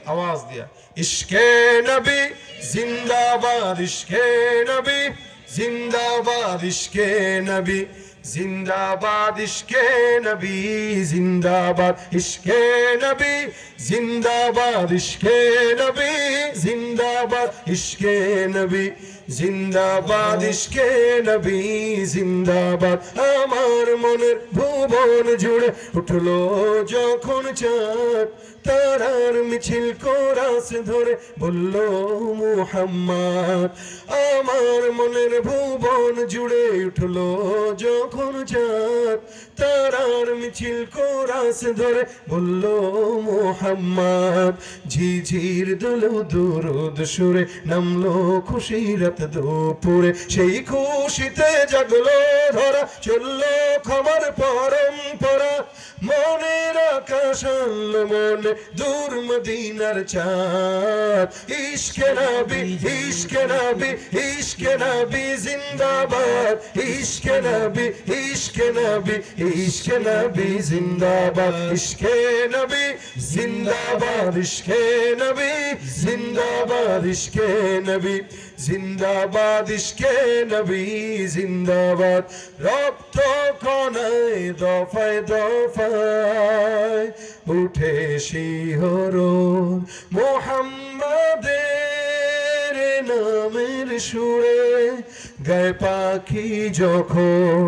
आवाज दिया। इश्के नबी जिंदाबाद, इश्के नबी जिंदाबाद, इश्के नबी जिंदाबाद, इश्के नबी जिंदाबाद, इश्के नबी जिंदाबाद, इश्के नबी जिंदाबाद, इश्के नबी जिंदाबाद, इश्के नबी जिंदाबाद। আমার মনের ভুবন জুড়ে উঠলো যখন চাঁদ, তারার মিছিল কোরাস ধরে বলল মুহাম্মদ। আমার মনের ভুবন জুড়ে উঠলো যখন চাঁদ, তারার মিছিল কোরাস ধরে বলল মুহাম্মদ। ঝিঝির দুলু দুরুদ সুরে নামলো খুশির রাত দুপুরে, সেই খুশিতে জাগলো ধরা, চললো খবর পরম্পরা। মনের আকাশ আনলো মনে দূর মদিনার চাঁদ। ইশকে নবী, ইশকে নবী, ইশকে নবী জিন্দাবাদ, ইশকে নবী, ইশকে নবী, ইশকে নবী জিন্দাবাদ, ইশকে নবী জিন্দাবাদ, ইশকে নবী জিন্দাবাদ, ইশকে নবী জিন্দাবাদ, ইশকে নবী জিন্দাবাদ। রক্ত কণায় দফায় দফায় উঠে শিহরণ, মুহাম্মাদের নামের সুরে গায়ে পাখি যখন,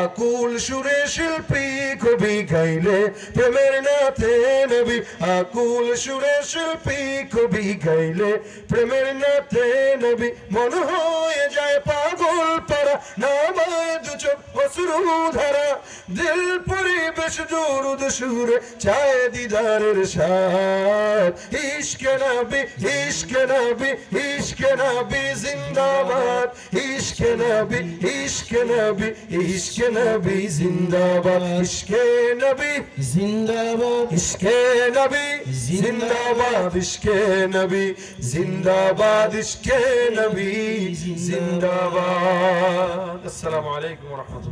আকুল সুরে শিল্পী কবি গাইলে প্রেমের নাতে নবী। আকুল সুরে শিল্পী কবি গাইলে প্রেমের নাতে নবী। মন হয়ে যায় পাগল পারা, নামায় দু চোখ অশ্রু ধারা। দিল পরিবেশ দুরুদ সুরে চায় দিদারের স্বাদ। ইশকে নবী, ইশকে নবী, ইশকে নবী জিন্দাবাদ, ইশকে নবী, ইশকে নবী, ইশকে নবী জিন্দাবাদ, ইশকে নবী জিন্দাবাদ, ইশকে নবী জিন্দাবাদ, ইশকে নবী জিন্দাবাদ, ইশকে নবী জিন্দাবাদ। আসসালামু আলাইকুম ওয়া রাহমাতুল্লাহ।